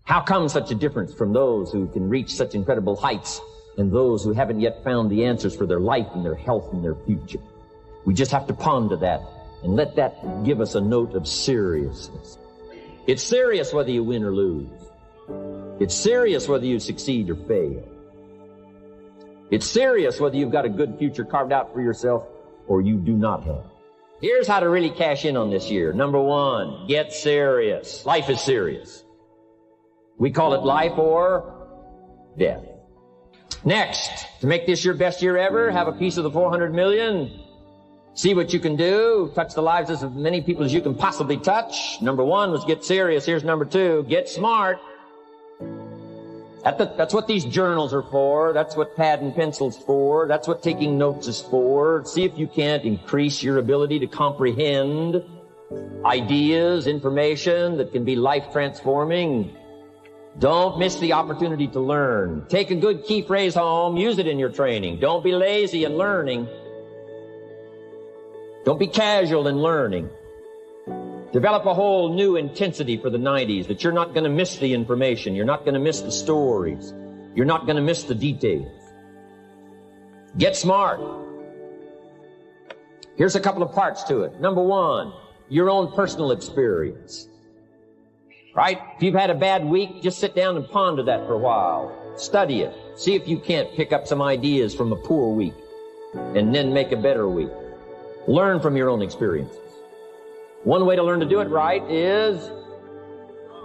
How come such a difference from those who can reach such incredible heights and those who haven't yet found the answers for their life and their health and their future? We just have to ponder that and let that give us a note of seriousness. It's serious whether you win or lose. It's serious whether you succeed or fail. It's serious whether you've got a good future carved out for yourself or you do not have. Here's how to really cash in on this year. Number one, get serious. Life is serious. We call it life or death. Next, to make this your best year ever, have a piece of the 400 million. See what you can do. Touch the lives of as many people as you can possibly touch. Number one was get serious. Here's number two, get smart. That's what these journals are for. That's what pad and pencil's for. That's what taking notes is for. See if you can't increase your ability to comprehend ideas, information that can be life-transforming. Don't miss the opportunity to learn. Take a good key phrase home. Use it in your training. Don't be lazy in learning. Don't be casual in learning. Develop a whole new intensity for the 90s that you're not going to miss the information. You're not going to miss the stories. You're not going to miss the details. Get smart. Here's a couple of parts to it. Number one, your own personal experience. Right? If you've had a bad week, just sit down and ponder that for a while. Study it. See if you can't pick up some ideas from a poor week and then make a better week. Learn from your own experiences. One way to learn to do it right is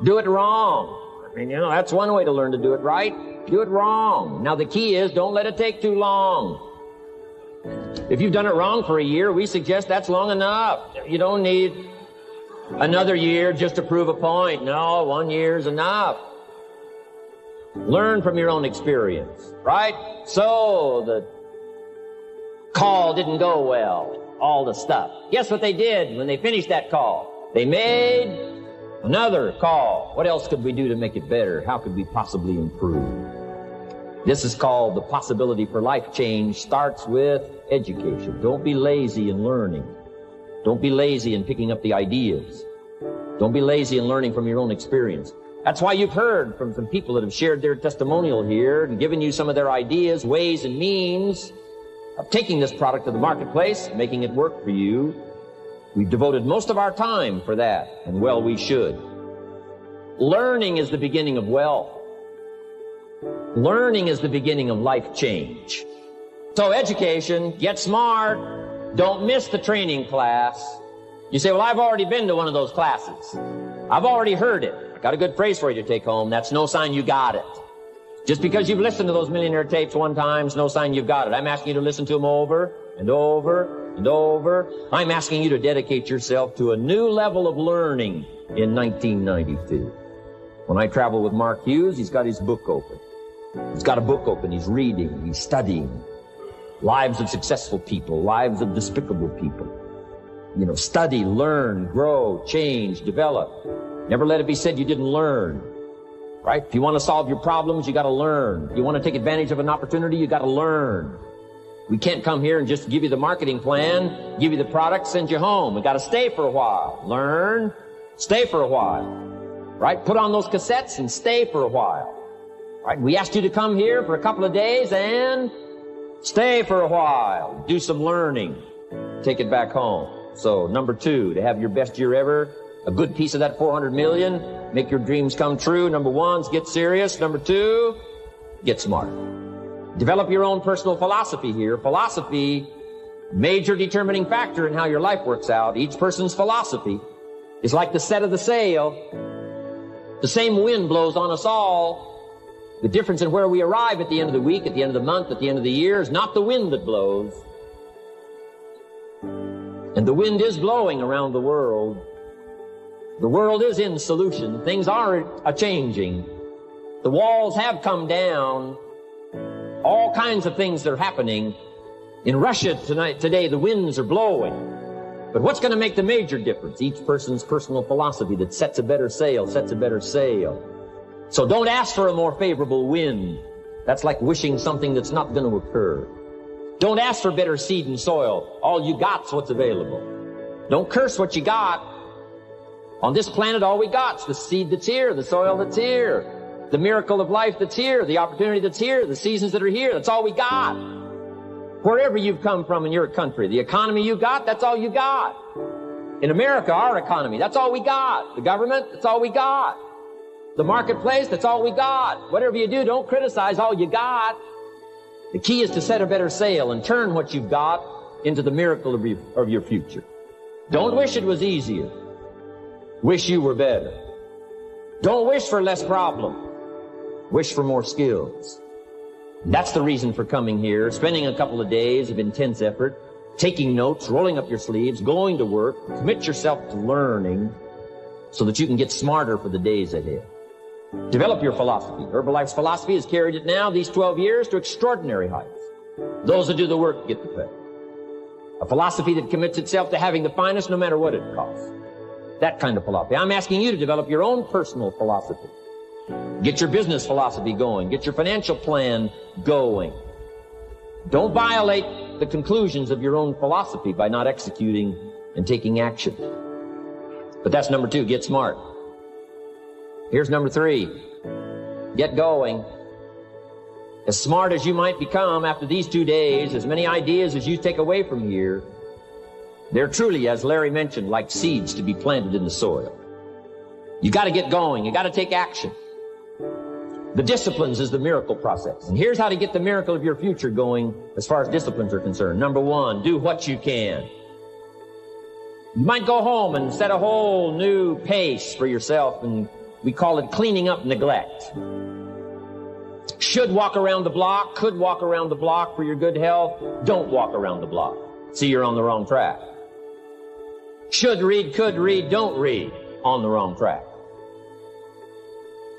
do it wrong. I mean, that's one way to learn to do it right. Do it wrong. Now, the key is don't let it take too long. If you've done it wrong for a year, we suggest that's long enough. You don't need another year just to prove a point. No, 1 year is enough. Learn from your own experience, right? So the call didn't go well. All the stuff. Guess what they did when they finished that call? They made another call. What else could we do to make it better? How could we possibly improve? This is called the possibility for life change. Starts with education. Don't be lazy in learning. Don't be lazy in picking up the ideas. Don't be lazy in learning from your own experience. That's why you've heard from some people that have shared their testimonial here and given you some of their ideas, ways, and means of taking this product to the marketplace, making it work for you. We've devoted most of our time for that, and well, we should. Learning is the beginning of wealth. Learning is the beginning of life change. So education, get smart. Don't miss the training class. You say, well, I've already been to one of those classes. I've already heard it. I got a good phrase for you to take home. That's no sign you got it. Just because you've listened to those millionaire tapes one time is no sign you've got it. I'm asking you to listen to them over and over and over. I'm asking you to dedicate yourself to a new level of learning in 1992. When I travel with Mark Hughes, he's got his book open. He's got a book open. He's reading. He's studying. Lives of successful people. Lives of despicable people. Study, learn, grow, change, develop. Never let it be said you didn't learn. Right? If you want to solve your problems, you got to learn. If you want to take advantage of an opportunity, you got to learn. We can't come here and just give you the marketing plan, give you the product, send you home. We got to stay for a while. Learn, stay for a while. Right? Put on those cassettes and stay for a while. Right? We asked you to come here for a couple of days and stay for a while. Do some learning. Take it back home. So, number two, to have your best year ever, a good piece of that 400 million, make your dreams come true. Number one is get serious. Number two, get smart. Develop your own personal philosophy here. Philosophy, major determining factor in how your life works out. Each person's philosophy is like the set of the sail. The same wind blows on us all. The difference in where we arrive at the end of the week, at the end of the month, at the end of the year is not the wind that blows. And the wind is blowing around the world. The world is in solution. Things are a-changing. The walls have come down. All kinds of things are happening. In Russia today, the winds are blowing. But what's going to make the major difference? Each person's personal philosophy that sets a better sail, sets a better sail. So don't ask for a more favorable wind. That's like wishing something that's not going to occur. Don't ask for better seed and soil. All you got's what's available. Don't curse what you got. On this planet, all we got's the seed that's here, the soil that's here, the miracle of life that's here, the opportunity that's here, the seasons that are here. That's all we got. Wherever you've come from in your country, the economy you got, that's all you got. In America, our economy, that's all we got. The government, that's all we got. The marketplace, that's all we got. Whatever you do, don't criticize all you got. The key is to set a better sail and turn what you've got into the miracle of your future. Don't wish it was easier. Wish you were better. Don't wish for less problem. Wish for more skills. That's the reason for coming here, spending a couple of days of intense effort, taking notes, rolling up your sleeves, going to work, commit yourself to learning so that you can get smarter for the days ahead. Develop your philosophy. Herbalife's philosophy has carried it now, these 12 years, to extraordinary heights. Those who do the work get the pay. A philosophy that commits itself to having the finest no matter what it costs. That kind of philosophy. I'm asking you to develop your own personal philosophy. Get your business philosophy going. Get your financial plan going. Don't violate the conclusions of your own philosophy by not executing and taking action. But that's number 2, get smart. Here's number 3, get going. As smart as you might become after these 2 days, as many ideas as you take away from here, they're truly, as Larry mentioned, like seeds to be planted in the soil. You got to get going. You got to take action. The disciplines is the miracle process. And here's how to get the miracle of your future going as far as disciplines are concerned. Number 1, do what you can. You might go home and set a whole new pace for yourself, and we call it cleaning up neglect. Should walk around the block, could walk around the block for your good health. Don't walk around the block. See, you're on the wrong track. Should read, could read, don't read. On the wrong track.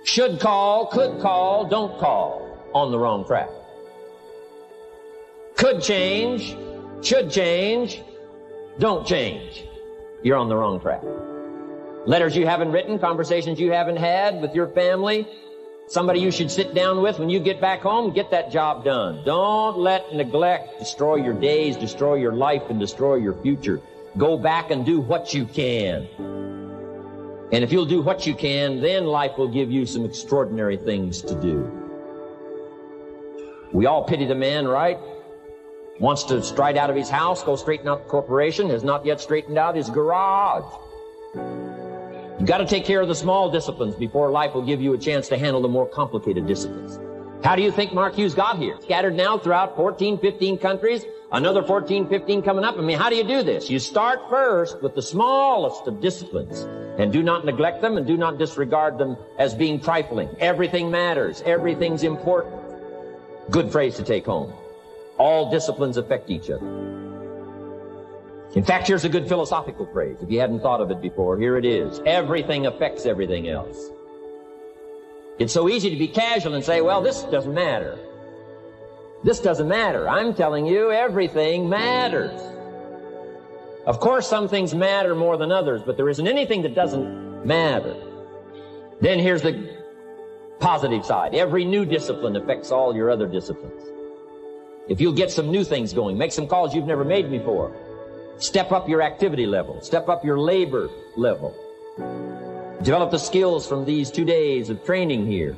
Should call, could call, don't call. On the wrong track. Could change, should change, don't change. You're on the wrong track. Letters you haven't written, conversations you haven't had with your family, somebody you should sit down with when you get back home, get that job done. Don't let neglect destroy your days, destroy your life, and destroy your future. Go back and do what you can. And if you'll do what you can, then life will give you some extraordinary things to do. We all pity the man, right? Wants to stride out of his house, go straighten out the corporation, has not yet straightened out his garage. You've got to take care of the small disciplines before life will give you a chance to handle the more complicated disciplines. How do you think Mark Hughes got here? Scattered now throughout 14, 15 countries, another 14, 15 coming up. I mean, how do you do this? You start first with the smallest of disciplines, and do not neglect them and do not disregard them as being trifling. Everything matters. Everything's important. Good phrase to take home. All disciplines affect each other. In fact, here's a good philosophical phrase. If you hadn't thought of it before, here it is. Everything affects everything else. It's so easy to be casual and say, well, this doesn't matter. This doesn't matter. I'm telling you, everything matters. Of course, some things matter more than others, but there isn't anything that doesn't matter. Then here's the positive side. Every new discipline affects all your other disciplines. If you'll get some new things going, make some calls you've never made before, step up your activity level, step up your labor level, develop the skills from these 2 days of training here,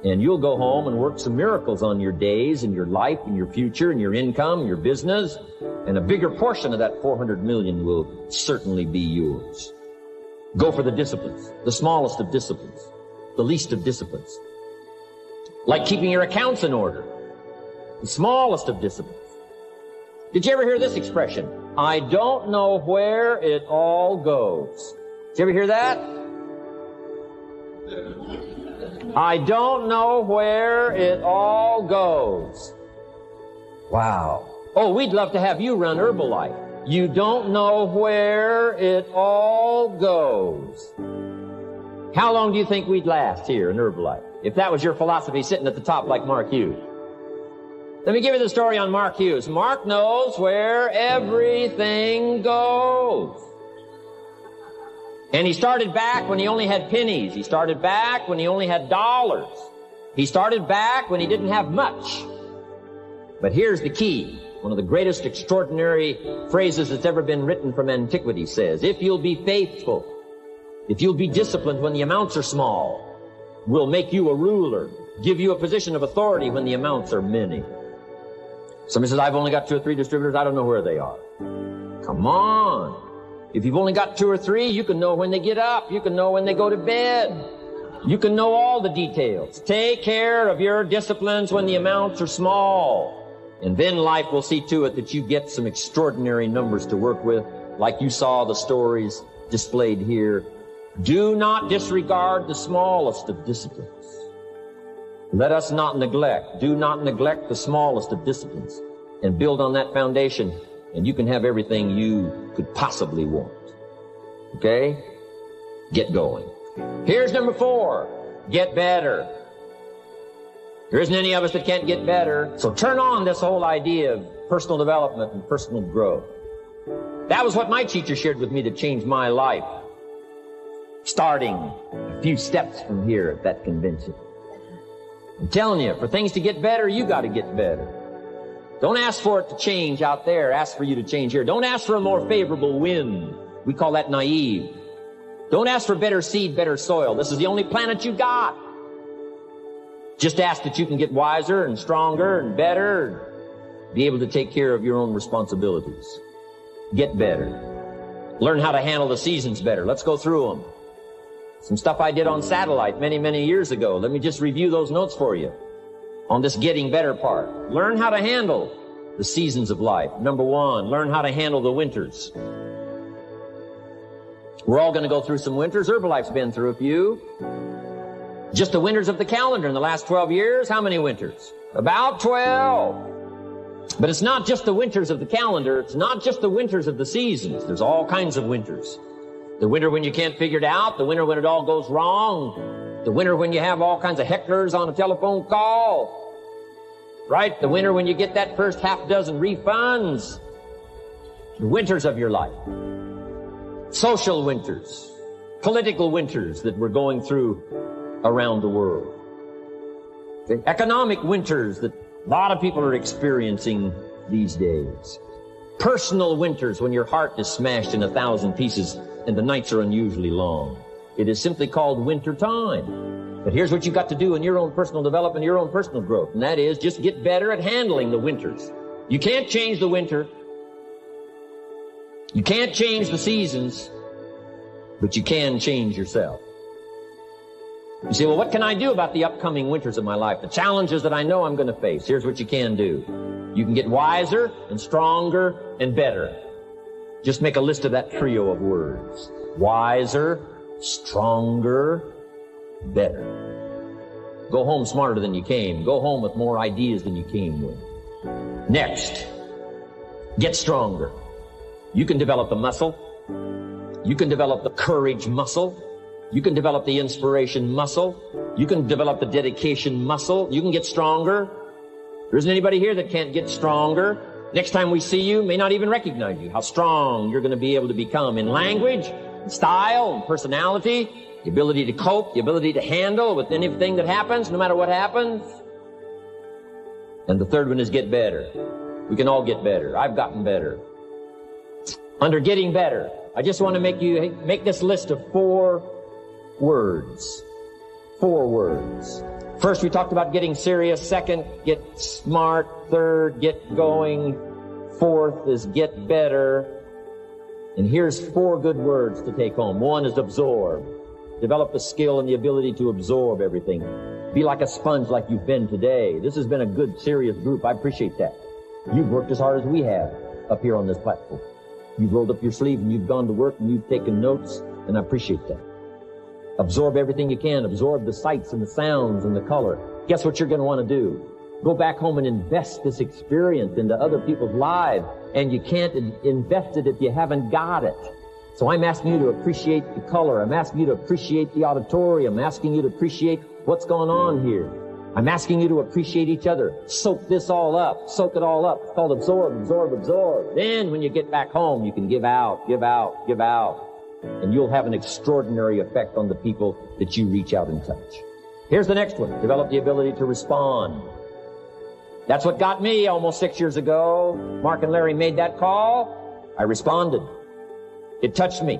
and you'll go home and work some miracles on your days and your life and your future and your income and your business, and a bigger portion of that 400 million will certainly be yours. Go for the disciplines, the smallest of disciplines, the least of disciplines. Like keeping your accounts in order, the smallest of disciplines. Did you ever hear this expression? I don't know where it all goes. Did you ever hear that? I don't know where it all goes. Wow. Oh, we'd love to have you run Herbalife. You don't know where it all goes. How long do you think we'd last here in Herbalife if that was your philosophy sitting at the top like Mark Hughes? Let me give you the story on Mark Hughes. Mark knows where everything goes. And he started back when he only had pennies. He started back when he only had dollars. He started back when he didn't have much. But here's the key. One of the greatest extraordinary phrases that's ever been written from antiquity says, if you'll be faithful If you'll be disciplined when the amounts are small, we'll make you a ruler, give you a position of authority when the amounts are many. Somebody says, I've only got 2 or 3 distributors, I don't know where they are. Come on. If you've only got 2 or 3, you can know when they get up. You can know when they go to bed. You can know all the details. Take care of your disciplines when the amounts are small. And then life will see to it that you get some extraordinary numbers to work with, like you saw the stories displayed here. Do not disregard the smallest of disciplines. Let us not neglect. Do not neglect the smallest of disciplines. And build on that foundation, and you can have everything you could possibly want. Okay? Get going. Here's number 4. Get better. There isn't any of us that can't get better. So turn on this whole idea of personal development and personal growth. That was what my teacher shared with me to change my life. Starting a few steps from here at that convention. I'm telling you, for things to get better, you got to get better. Don't ask for it to change out there. Ask for you to change here. Don't ask for a more favorable wind. We call that naive. Don't ask for better seed, better soil. This is the only planet you got. Just ask that you can get wiser and stronger and better and be able to take care of your own responsibilities. Get better. Learn how to handle the seasons better. Let's go through them. Some stuff I did on satellite many, many years ago. Let me just review those notes for you on this getting better part. Learn how to handle the seasons of life. Number 1, learn how to handle the winters. We're all going to go through some winters. Herbalife's been through a few. Just the winters of the calendar in the last 12 years. How many winters? About 12. But it's not just the winters of the calendar. It's not just the winters of the seasons. There's all kinds of winters. The winter when you can't figure it out. The winter when it all goes wrong. The winter when you have all kinds of hecklers on a telephone call. Right? The winter when you get that first half dozen refunds. The winters of your life. Social winters. Political winters that we're going through around the world. The economic winters that a lot of people are experiencing these days. Personal winters when your heart is smashed in 1,000 pieces and the nights are unusually long. It is simply called winter time. But here's what you've got to do in your own personal development, your own personal growth, and that is just get better at handling the winters. You can't change the winter. You can't change the seasons, but you can change yourself. You say, well, what can I do about the upcoming winters of my life? The challenges that I know I'm going to face. Here's what you can do. You can get wiser and stronger and better. Just make a list of that trio of words. Wiser, stronger, better. Go home smarter than you came. Go home with more ideas than you came with. Next, get stronger. You can develop the muscle. You can develop the courage muscle. You can develop the inspiration muscle. You can develop the dedication muscle. You can get stronger. There isn't anybody here that can't get stronger. Next time we see you, may not even recognize you. How strong you're going to be able to become in language, in style, and personality, the ability to cope, the ability to handle with anything that happens, no matter what happens. And the third one is get better. We can all get better. I've gotten better. Under getting better, I just want to make this list of 4 words. 4 words. First, we talked about getting serious. Second, get smart. Third, get going. Fourth is get better. And here's 4 good words to take home. 1 is absorb. Develop the skill and the ability to absorb everything. Be like a sponge like you've been today. This has been a good, serious group. I appreciate that. You've worked as hard as we have up here on this platform. You've rolled up your sleeve and you've gone to work and you've taken notes, and I appreciate that. Absorb everything you can. Absorb the sights and the sounds and the color. Guess what you're going to want to do? Go back home and invest this experience into other people's lives, and you can't invest it if you haven't got it. So I'm asking you to appreciate the color. I'm asking you to appreciate the auditorium. I'm asking you to appreciate what's going on here. I'm asking you to appreciate each other. Soak this all up. Soak it all up. It's called absorb, absorb, absorb. Then when you get back home, you can give out, give out, give out. And you'll have an extraordinary effect on the people that you reach out and touch. Here's the next one. Develop the ability to respond. That's what got me almost 6 years ago. Mark and Larry made that call. I responded. It touched me.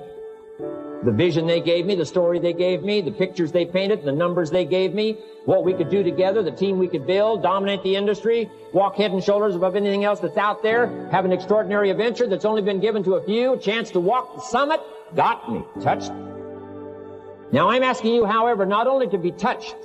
The vision they gave me, the story they gave me, the pictures they painted, the numbers they gave me, what we could do together, the team we could build, dominate the industry, walk head and shoulders above anything else that's out there, have an extraordinary adventure that's only been given to a few, chance to walk the summit, got me, touched me. Now I'm asking you, however, not only to be touched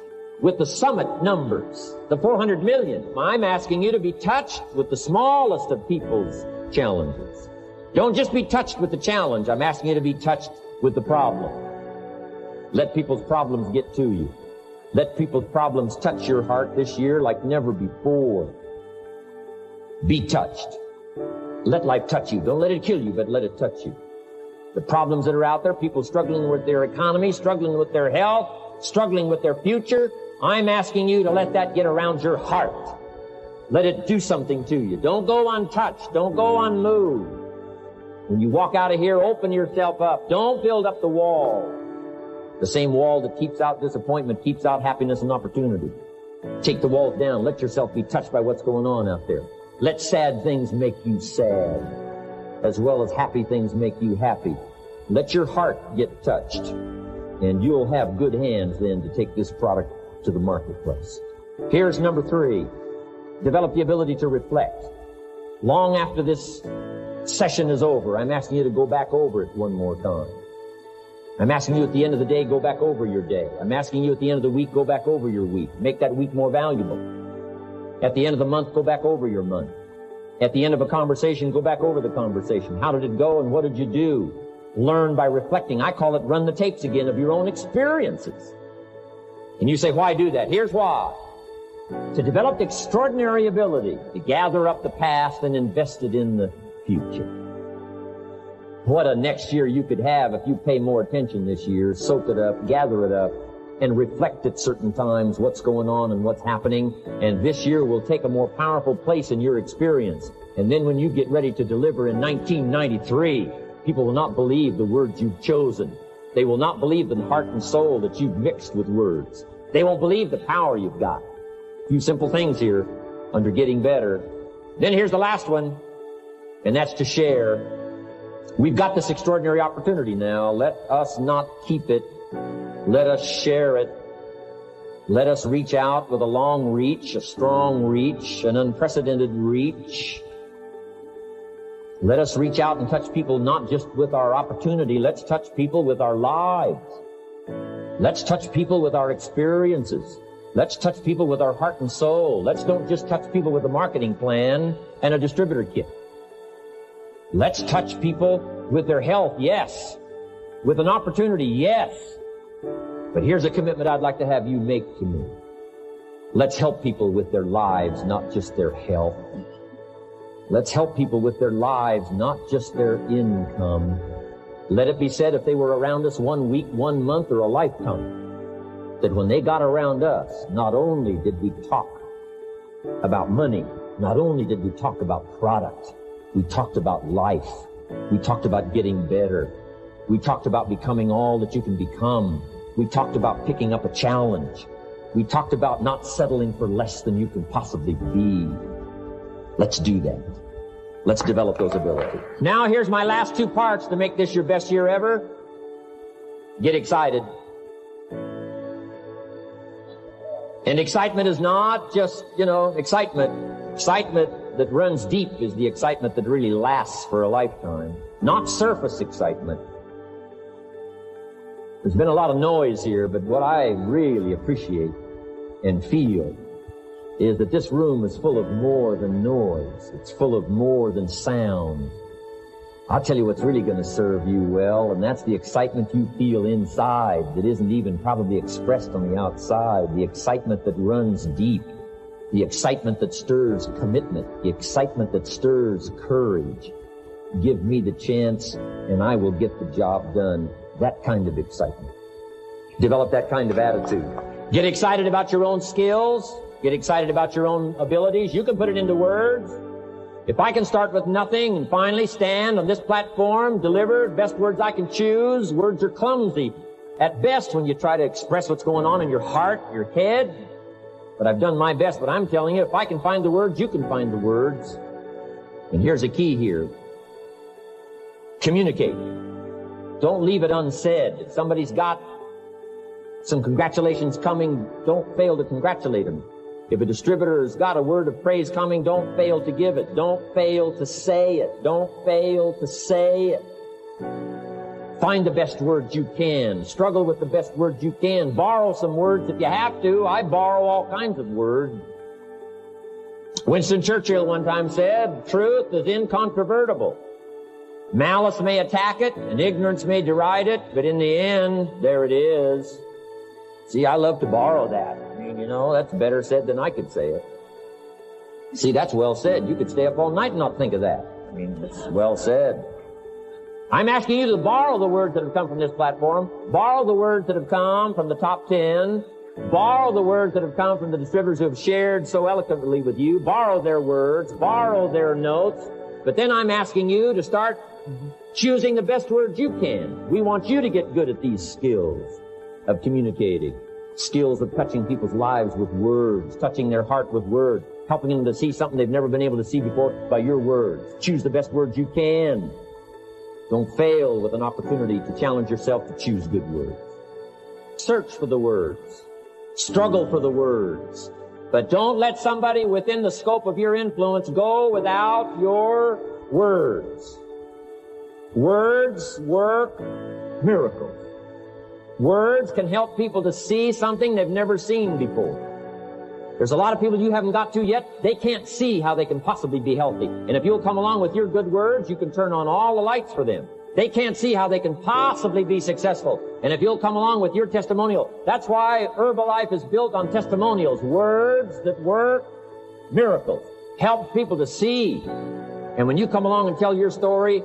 with the summit numbers, the 400 million, I'm asking you to be touched with the smallest of people's challenges. Don't just be touched with the challenge. I'm asking you to be touched with the problem. Let people's problems get to you. Let people's problems touch your heart this year like never before. Be touched. Let life touch you. Don't let it kill you, but let it touch you. The problems that are out there, people struggling with their economy, struggling with their health, struggling with their future, I'm asking you to let that get around your heart. Let it do something to you. Don't go untouched. Don't go unmoved. When you walk out of here, open yourself up. Don't build up the wall. The same wall that keeps out disappointment keeps out happiness and opportunity. Take the walls down. Let yourself be touched by what's going on out there. Let sad things make you sad, as well as happy things make you happy. Let your heart get touched, and you'll have good hands then to take this product to the marketplace. Here's number 3. Develop the ability to reflect. Long after this session is over, I'm asking you to go back over it one more time. I'm asking you at the end of the day, go back over your day. I'm asking you at the end of the week, go back over your week. Make that week more valuable. At the end of the month, go back over your month. At the end of a conversation, go back over the conversation. How did it go and what did you do? Learn by reflecting. I call it run the tapes again of your own experiences. And you say, why do that? Here's why. To develop extraordinary ability to gather up the past and invest it in the future. What a next year you could have if you pay more attention this year, soak it up, gather it up, and reflect at certain times what's going on and what's happening. And this year will take a more powerful place in your experience. And then when you get ready to deliver in 1993, people will not believe the words you've chosen. They will not believe the heart and soul that you've mixed with words. They won't believe the power you've got. A few simple things here under getting better. Then here's the last one, and that's to share. We've got this extraordinary opportunity now. Let us not keep it. Let us share it. Let us reach out with a long reach, a strong reach, an unprecedented reach. Let us reach out and touch people not just with our opportunity. Let's touch people with our lives. Let's touch people with our experiences. Let's touch people with our heart and soul. Let's don't just touch people with a marketing plan and a distributor kit. Let's touch people with their health, yes. With an opportunity, yes. But here's a commitment I'd like to have you make to me. Let's help people with their lives, not just their health. Let's help people with their lives, not just their income. Let it be said, if they were around us 1 week, 1 month, or a lifetime, that when they got around us, not only did we talk about money, not only did we talk about product, we talked about life. We talked about getting better. We talked about becoming all that you can become. We talked about picking up a challenge. We talked about not settling for less than you can possibly be. Let's do that. Let's develop those abilities. Now here's my last 2 parts to make this your best year ever. Get excited. And excitement is not just, excitement. Excitement that runs deep is the excitement that really lasts for a lifetime. Not surface excitement. There's been a lot of noise here, but what I really appreciate and feel is that this room is full of more than noise. It's full of more than sound. I'll tell you what's really going to serve you well, and that's the excitement you feel inside that isn't even probably expressed on the outside. The excitement that runs deep. The excitement that stirs commitment. The excitement that stirs courage. Give me the chance, and I will get the job done. That kind of excitement. Develop that kind of attitude. Get excited about your own skills. Get excited about your own abilities. You can put it into words. If I can start with nothing and finally stand on this platform, deliver best words I can choose, words are clumsy at best when you try to express what's going on in your heart, your head. But I've done my best. But I'm telling you, if I can find the words, you can find the words. And here's a key here. Communicate. Don't leave it unsaid. If somebody's got some congratulations coming, don't fail to congratulate them. If a distributor's got a word of praise coming, don't fail to give it. Don't fail to say it. Don't fail to say it. Find the best words you can. Struggle with the best words you can. Borrow some words if you have to. I borrow all kinds of words. Winston Churchill one time said, truth is incontrovertible. Malice may attack it, and ignorance may deride it, but in the end, there it is. See, I love to borrow that. I mean, you know, that's better said than I could say it. See, that's well said. You could stay up all night and not think of that. I mean, it's well said. I'm asking you to borrow the words that have come from this platform. Borrow the words that have come from the top 10. Borrow the words that have come from the distributors who have shared so eloquently with you. Borrow their words. Borrow their notes. But then I'm asking you to start choosing the best words you can. We want you to get good at these skills of communicating, skills of touching people's lives with words, touching their heart with words, helping them to see something they've never been able to see before by your words. Choose the best words you can. Don't fail with an opportunity to challenge yourself to choose good words. Search for the words. Struggle for the words. But don't let somebody within the scope of your influence go without your words. Words work miracles. Words can help people to see something they've never seen before. There's a lot of people you haven't got to yet. They can't see how they can possibly be healthy. And if you'll come along with your good words, you can turn on all the lights for them. They can't see how they can possibly be successful. And if you'll come along with your testimonial, that's why Herbalife is built on testimonials. Words that work miracles. Help people to see. And when you come along and tell your story,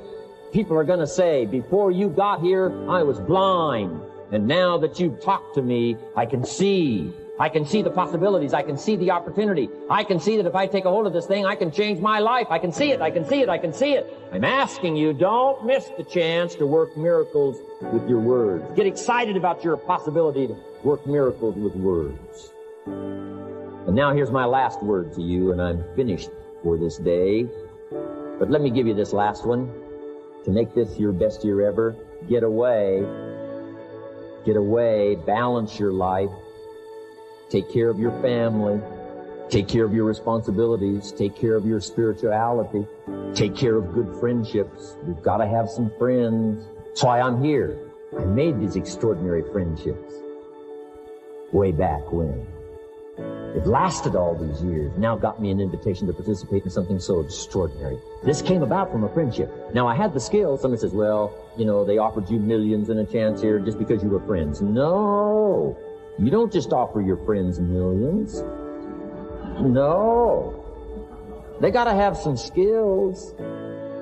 people are going to say, before you got here, I was blind. And now that you've talked to me, I can see. I can see the possibilities. I can see the opportunity. I can see that if I take a hold of this thing, I can change my life. I can see it. I can see it. I can see it. I'm asking you, don't miss the chance to work miracles with your words. Get excited about your possibility to work miracles with words. And now here's my last word to you, and I'm finished for this day. But let me give you this last one. To make this your best year ever, get away. Get away. Balance your life. Take care of your family. Take care of your responsibilities. Take care of your spirituality. Take care of good friendships. You've got to have some friends. That's why I'm here. I made these extraordinary friendships way back when. It lasted all these years. Now got me an invitation to participate in something so extraordinary. This came about from a friendship. Now, I had the skills. Somebody says, well, you know, they offered you millions and a chance here just because you were friends. No. You don't just offer your friends millions. No. They got to have some skills.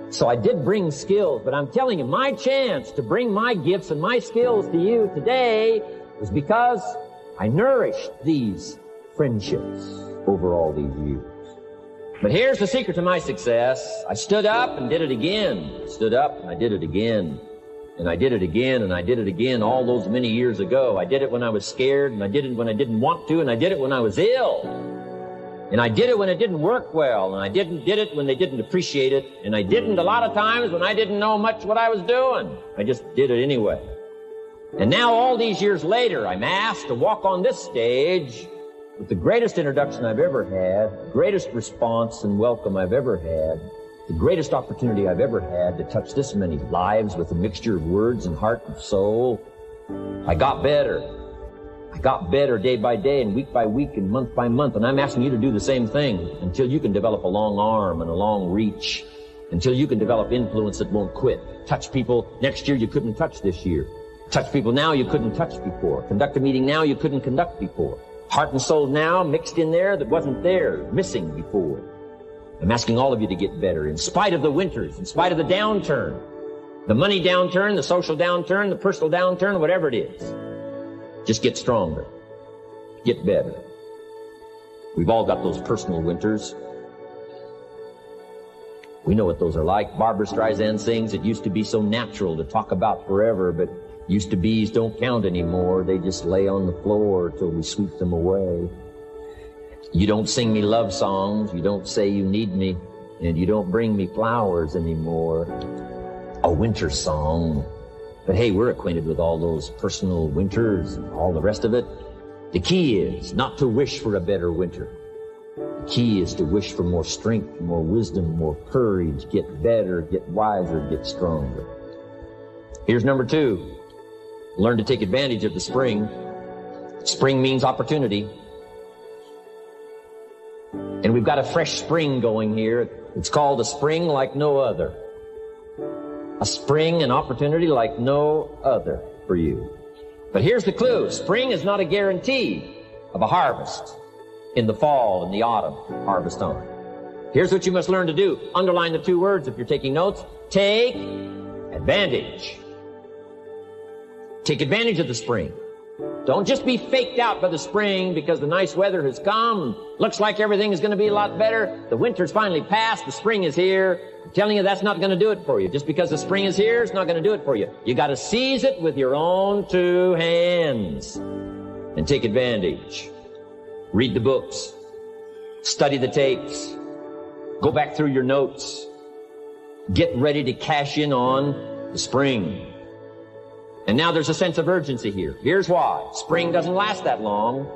So I did bring skills, but I'm telling you, my chance to bring my gifts and my skills to you today was because I nourished these friendships over all these years. But here's the secret to my success. I stood up and did it again. Stood up and I did it again. And I did it again, and I did it again all those many years ago. I did it when I was scared, and I did it when I didn't want to, and I did it when I was ill. And I did it when it didn't work well, and I did it when they didn't appreciate it, and I didn't a lot of times when I didn't know much what I was doing. I just did it anyway. And now all these years later, I'm asked to walk on this stage with the greatest introduction I've ever had, the greatest response and welcome I've ever had, the greatest opportunity I've ever had to touch this many lives with a mixture of words and heart and soul. I got better. I got better day by day and week by week and month by month. And I'm asking you to do the same thing until you can develop a long arm and a long reach, until you can develop influence that won't quit. Touch people next year you couldn't touch this year. Touch people now you couldn't touch before. Conduct a meeting now you couldn't conduct before. Heart and soul now mixed in there that wasn't there, missing before. I'm asking all of you to get better in spite of the winters, in spite of the downturn, the money downturn, the social downturn, the personal downturn, whatever it is. Just get stronger. Get better. We've all got those personal winters. We know what those are like. Barbra Streisand sings, it used to be so natural to talk about forever, but used to be's don't count anymore. They just lay on the floor till we sweep them away. You don't sing me love songs, you don't say you need me, and you don't bring me flowers anymore. A winter song But hey, we're acquainted with all those personal winters and all the rest of it. The key is not to wish for a better winter. The key is to wish for more strength, more wisdom, more courage, get better, get wiser, get stronger. Here's number 2. Learn to take advantage of the spring. Spring means opportunity. And we've got a fresh spring going here. It's called a spring like no other. A spring, an opportunity like no other for you. But here's the clue. Spring is not a guarantee of a harvest in the fall and the autumn, harvest time. Here's what you must learn to do. Underline the 2 words if you're taking notes. Take advantage. Take advantage of the spring. Don't just be faked out by the spring because the nice weather has come. Looks like everything is going to be a lot better. The winter's finally passed. The spring is here. I'm telling you, that's not going to do it for you. Just because the spring is here, it's not going to do it for you. You got to seize it with your own 2 hands and take advantage. Read the books. Study the tapes. Go back through your notes. Get ready to cash in on the spring. And now there's a sense of urgency here. Here's why. Spring doesn't last that long.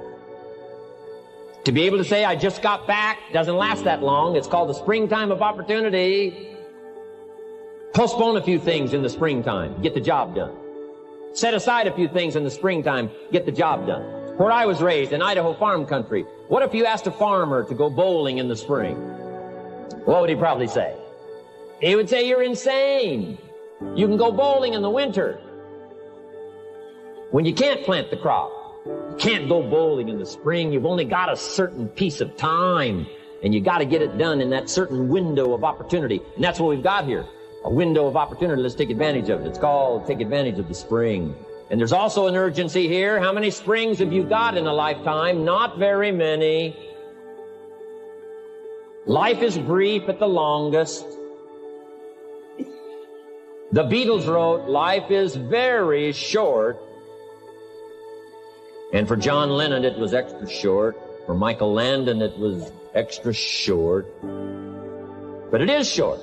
To be able to say, I just got back, doesn't last that long. It's called the springtime of opportunity. Postpone a few things in the springtime. Get the job done. Set aside a few things in the springtime. Get the job done. Where I was raised, in Idaho farm country, what if you asked a farmer to go bowling in the spring? What would he probably say? He would say, you're insane. You can go bowling in the winter. When you can't plant the crop, you can't go bowling in the spring. You've only got a certain piece of time, and you got to get it done in that certain window of opportunity. And that's what we've got here, a window of opportunity. Let's take advantage of it. It's called take advantage of the spring. And there's also an urgency here. How many springs have you got in a lifetime? Not very many. Life is brief at the longest. The Beatles wrote, life is very short. And for John Lennon, it was extra short. For Michael Landon, it was extra short. But it is short.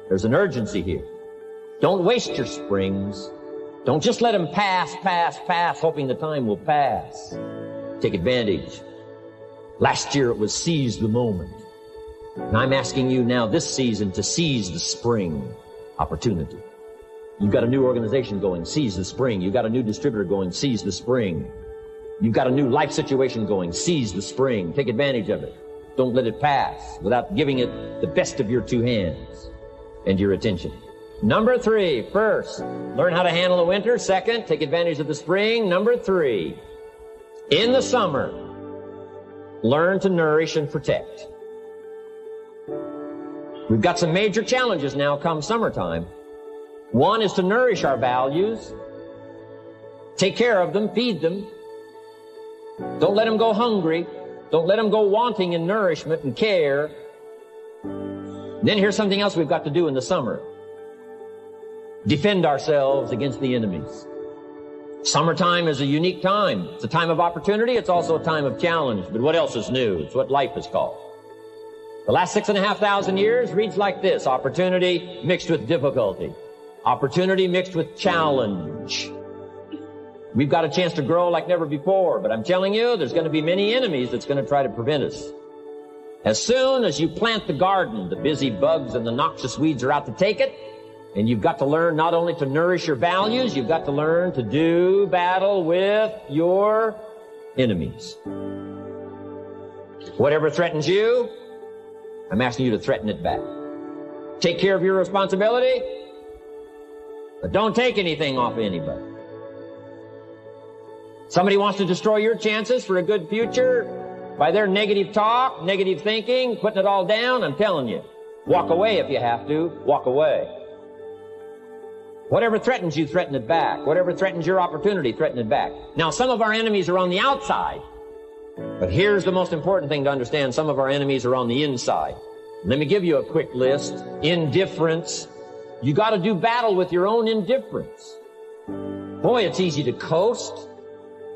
There's an urgency here. Don't waste your springs. Don't just let them pass, hoping the time will pass. Take advantage. Last year it was seize the moment. And I'm asking you now this season to seize the spring opportunity. You've got a new organization going, seize the spring. You've got a new distributor going, seize the spring. You've got a new life situation going, seize the spring. Take advantage of it. Don't let it pass without giving it the best of your 2 hands and your attention. Number 3, first, learn how to handle the winter. Second, take advantage of the spring. Number 3, in the summer, learn to nourish and protect. We've got some major challenges now come summertime. One is to nourish our values. Take care of them, feed them. Don't let them go hungry. Don't let them go wanting in nourishment and care. Then here's something else we've got to do in the summer. Defend ourselves against the enemies. Summertime is a unique time. It's a time of opportunity. It's also a time of challenge. But what else is new? It's what life is called. The last 6,500 years reads like this. Opportunity mixed with difficulty. Opportunity mixed with challenge. We've got a chance to grow like never before, but I'm telling you, there's going to be many enemies that's going to try to prevent us. As soon as you plant the garden, the busy bugs and the noxious weeds are out to take it, and you've got to learn not only to nourish your values, you've got to learn to do battle with your enemies. Whatever threatens you, I'm asking you to threaten it back. Take care of your responsibility, but don't take anything off of anybody. Somebody wants to destroy your chances for a good future by their negative talk, negative thinking, putting it all down. I'm telling you, walk away if you have to. Walk away. Whatever threatens you, threaten it back. Whatever threatens your opportunity, threaten it back. Now, some of our enemies are on the outside, but here's the most important thing to understand. Some of our enemies are on the inside. Let me give you a quick list. Indifference. You got to do battle with your own indifference. Boy, it's easy to coast.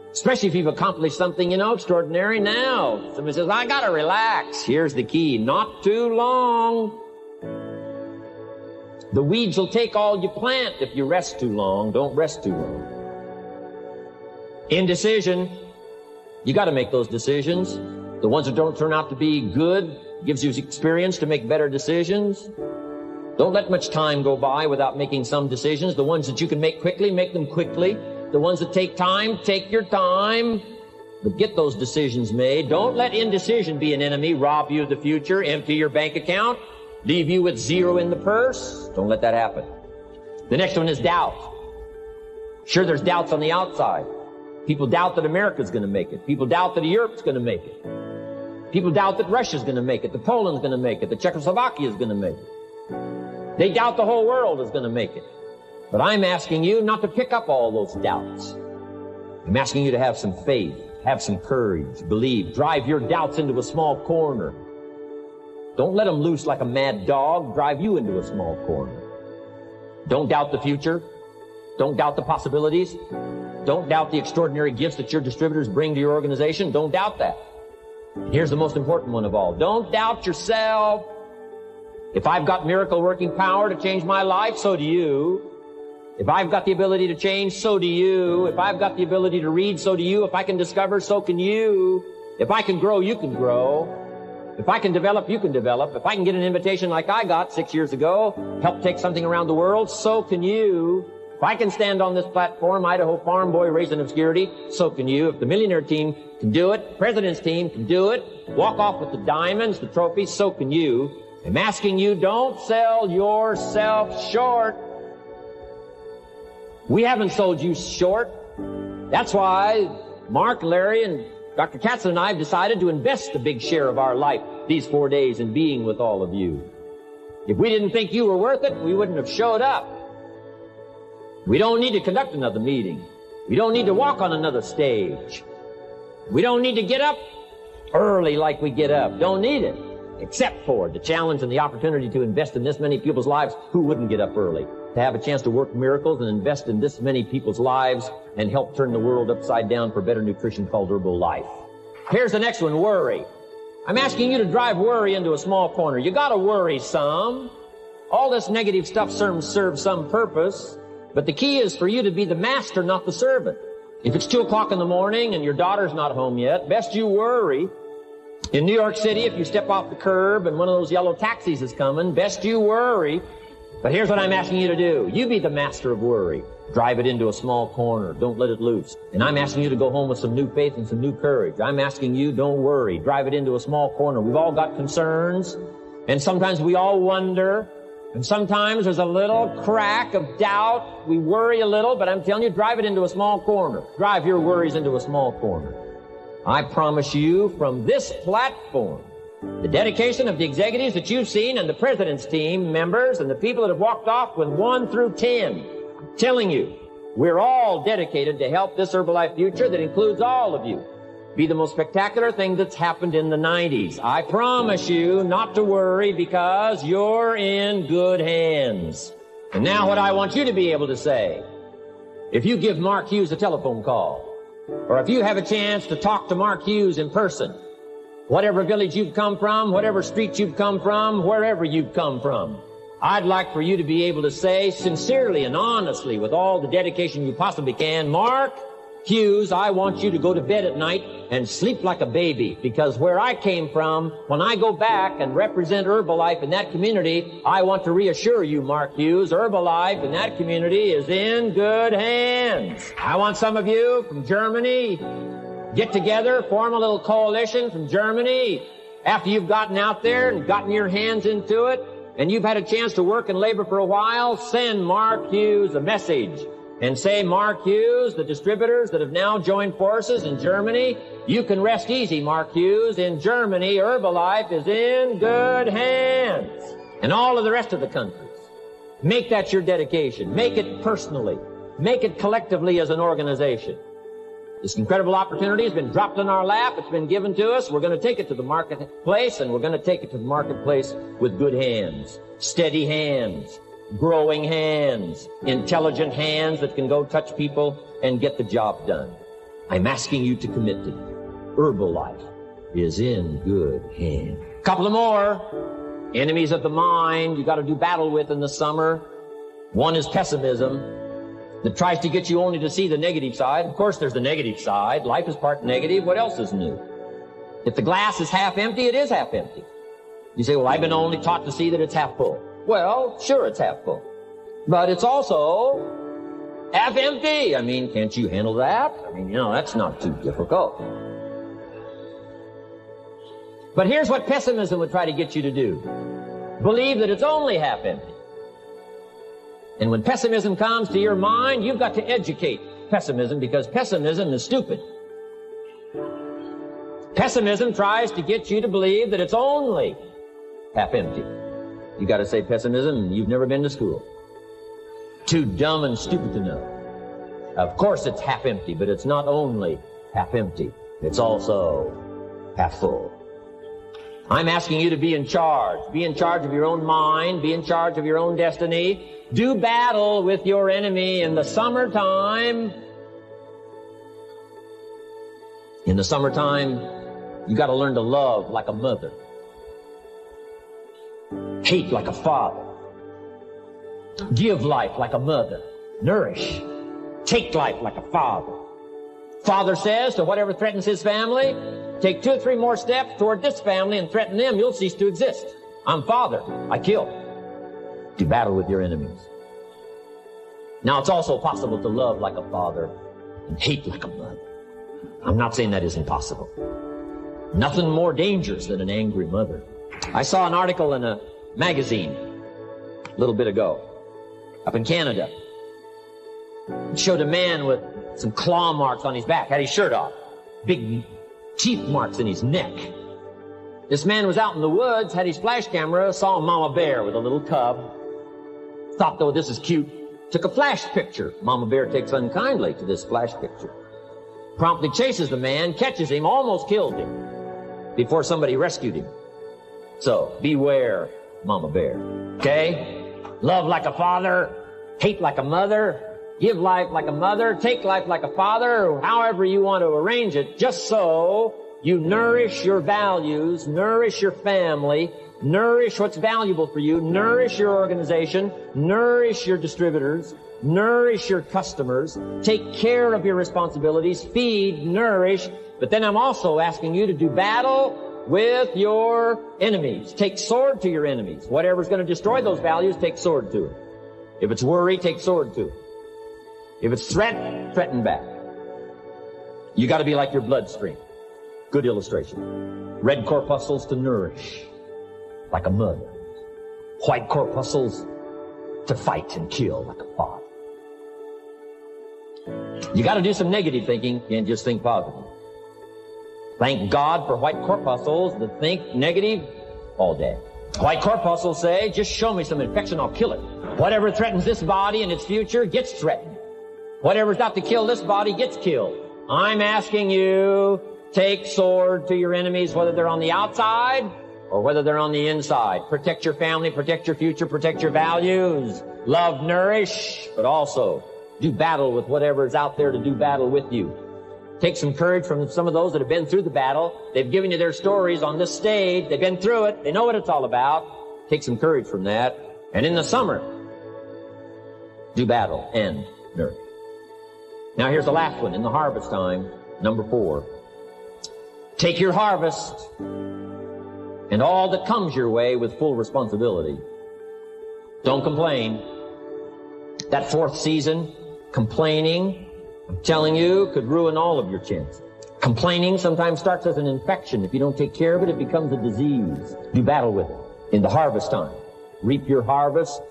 Especially if you've accomplished something, extraordinary. Now, somebody says, I got to relax. Here's the key. Not too long. The weeds will take all you plant if you rest too long. Don't rest too long. Indecision. You got to make those decisions. The ones that don't turn out to be good gives you experience to make better decisions. Don't let much time go by without making some decisions. The ones that you can make quickly, make them quickly. The ones that take time, take your time. But get those decisions made. Don't let indecision be an enemy, rob you of the future, empty your bank account, leave you with zero in the purse. Don't let that happen. The next one is doubt. Sure, there's doubts on the outside. People doubt that America's going to make it. People doubt that Europe's going to make it. People doubt that Russia's going to make it, that Poland's going to make it, that Czechoslovakia's going to make it. They doubt the whole world is going to make it. But I'm asking you not to pick up all those doubts. I'm asking you to have some faith, have some courage, believe, drive your doubts into a small corner. Don't let them loose like a mad dog, drive you into a small corner. Don't doubt the future. Don't doubt the possibilities. Don't doubt the extraordinary gifts that your distributors bring to your organization. Don't doubt that. Here's the most important one of all. Don't doubt yourself. If I've got miracle working power to change my life, so do you. If I've got the ability to change, so do you. If I've got the ability to read, so do you. If I can discover, so can you. If I can grow, you can grow. If I can develop, you can develop. If I can get an invitation like I got 6 years ago, help take something around the world, so can you. If I can stand on this platform, Idaho farm boy raised in obscurity, so can you. If the millionaire team can do it, president's team can do it, walk off with the diamonds, the trophies, so can you. I'm asking you, don't sell yourself short. We haven't sold you short. That's why Mark, Larry, and Dr. Katzen and I have decided to invest a big share of our life these 4 days in being with all of you. If we didn't think you were worth it, we wouldn't have showed up. We don't need to conduct another meeting. We don't need to walk on another stage. We don't need to get up early like we get up. Don't need it. Except for the challenge and the opportunity to invest in this many people's lives who wouldn't get up early. To have a chance to work miracles and invest in this many people's lives and help turn the world upside down for better nutrition called Herbalife. Here's the next one, worry. I'm asking you to drive worry into a small corner. You gotta worry some. All this negative stuff serves some purpose. But the key is for you to be the master, not the servant. If it's 2 o'clock in the morning and your daughter's not home yet, best you worry. In New York City, if you step off the curb and one of those yellow taxis is coming, best you worry. But here's what I'm asking you to do. You be the master of worry. Drive it into a small corner. Don't let it loose. And I'm asking you to go home with some new faith and some new courage. I'm asking you, don't worry. Drive it into a small corner. We've all got concerns, and sometimes we all wonder, and sometimes there's a little crack of doubt. We worry a little, but I'm telling you, drive it into a small corner. Drive your worries into a small corner. I promise you from this platform, the dedication of the executives that you've seen and the president's team members and the people that have walked off with 1 through 10, I'm telling you, we're all dedicated to help this Herbalife future that includes all of you be the most spectacular thing that's happened in the 90s. I promise you not to worry because you're in good hands. And now what I want you to be able to say, if you give Mark Hughes a telephone call, or if you have a chance to talk to Mark Hughes in person, whatever village you've come from, whatever street you've come from, wherever you've come from, I'd like for you to be able to say sincerely and honestly with all the dedication you possibly can, Mark Hughes, I want you to go to bed at night and sleep like a baby, because where I came from, when I go back and represent Herbalife in that community, I want to reassure you, Mark Hughes, Herbalife in that community is in good hands. I want some of you from Germany, get together, form a little coalition from Germany. After you've gotten out there and gotten your hands into it, and you've had a chance to work and labor for a while, send Mark Hughes a message and say, Mark Hughes, the distributors that have now joined forces in Germany, you can rest easy, Mark Hughes. In Germany, Herbalife is in good hands. And all of the rest of the countries, make that your dedication. Make it personally. Make it collectively as an organization. This incredible opportunity has been dropped in our lap. It's been given to us. We're going to take it to the marketplace, and we're going to take it to the marketplace with good hands, steady hands, growing hands, intelligent hands that can go touch people and get the job done. I'm asking you to commit to it. Herbalife is in good hands. Couple of more. enemies of the mind you got to do battle with in the summer. One is pessimism, that tries to get you only to see the negative side. Of course, there's the negative side. Life is part negative. What else is new? If the glass is half empty, it is half empty. You say, well, I've been only taught to see that it's half full. Well, sure, it's half full. But it's also half empty. I mean, can't you handle that? I mean, that's not too difficult. But here's what pessimism would try to get you to do. Believe that it's only half empty. And when pessimism comes to your mind, you've got to educate pessimism, because pessimism is stupid. Pessimism tries to get you to believe that it's only half empty. You got to say, pessimism, you've never been to school. Too dumb and stupid to know. Of course it's half empty, but it's not only half empty. It's also half full. I'm asking you to be in charge. Be in charge of your own mind. Be in charge of your own destiny. Do battle with your enemy in the summertime. In the summertime, you got to learn to love like a mother. Hate like a father. Give life like a mother. Nourish. Take life like a father. Father says to whatever threatens his family, take 2 or 3 more steps toward this family and threaten them, you'll cease to exist. I'm father. I kill. Do battle with your enemies. Now, it's also possible to love like a father and hate like a mother. I'm not saying that isn't possible. Nothing more dangerous than an angry mother. I saw an article in a magazine a little bit ago up in Canada. It showed a man with some claw marks on his back, had his shirt off, big teeth marks in his neck. This man was out in the woods, had his flash camera, saw a mama bear with a little cub, thought, though, this is cute, took a flash picture. Mama bear takes unkindly to this flash picture. Promptly chases the man, catches him, almost killed him before somebody rescued him. So, beware, mama bear. Okay? Love like a father, hate like a mother, give life like a mother, take life like a father, however you want to arrange it, just so you nourish your values, nourish your family, nourish what's valuable for you, nourish your organization, nourish your distributors, nourish your customers, take care of your responsibilities, feed, nourish. But then I'm also asking you to do battle with your enemies. Take sword to your enemies. Whatever's going to destroy those values, take sword to it. If it's worry, take sword to it. If it's threat, threaten back. You got to be like your bloodstream. Good illustration. Red corpuscles to nourish, like a mother. White corpuscles to fight and kill, like a father. You got to do some negative thinking. You can't just think positive. Thank God for white corpuscles that think negative all day. White corpuscles say, just show me some infection, I'll kill it. Whatever threatens this body and its future gets threatened. Whatever's out to kill this body gets killed. I'm asking you, take sword to your enemies, whether they're on the outside or whether they're on the inside. Protect your family, protect your future, protect your values. Love, nourish, but also do battle with whatever's out there to do battle with you. Take some courage from some of those that have been through the battle. They've given you their stories on this stage. They've been through it. They know what it's all about. Take some courage from that. And in the summer, do battle and nourish. Now here's the last one. In the harvest time, number 4. Take your harvest and all that comes your way with full responsibility. Don't complain. That 4th season, complaining, I'm telling you, could ruin all of your chances. Complaining sometimes starts as an infection. If you don't take care of it, it becomes a disease. Do battle with it. In the harvest time, reap your harvest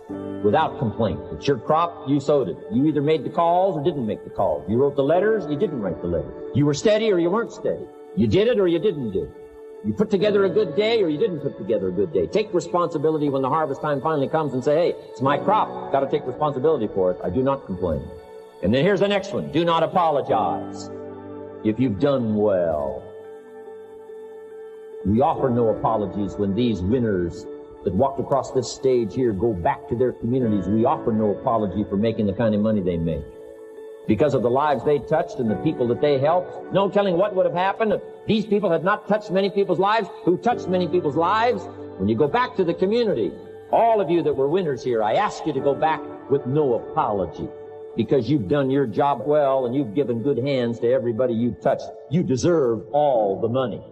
without complaint. It's your crop, you sowed it. You either made the calls or didn't make the calls. You wrote the letters, you didn't write the letters. You were steady or you weren't steady. You did it or you didn't do it. You put together a good day or you didn't put together a good day. Take responsibility when the harvest time finally comes and say, hey, it's my crop. Got to take responsibility for it. I do not complain. And then here's the next one. Do not apologize if you've done well. We offer no apologies when these winners that walked across this stage here go back to their communities. We offer no apology for making the kind of money they make. Because of the lives they touched and the people that they helped. No telling what would have happened if these people had not touched many people's lives, who touched many people's lives. When you go back to the community, all of you that were winners here, I ask you to go back with no apology, because you've done your job well and you've given good hands to everybody you've touched. You deserve all the money.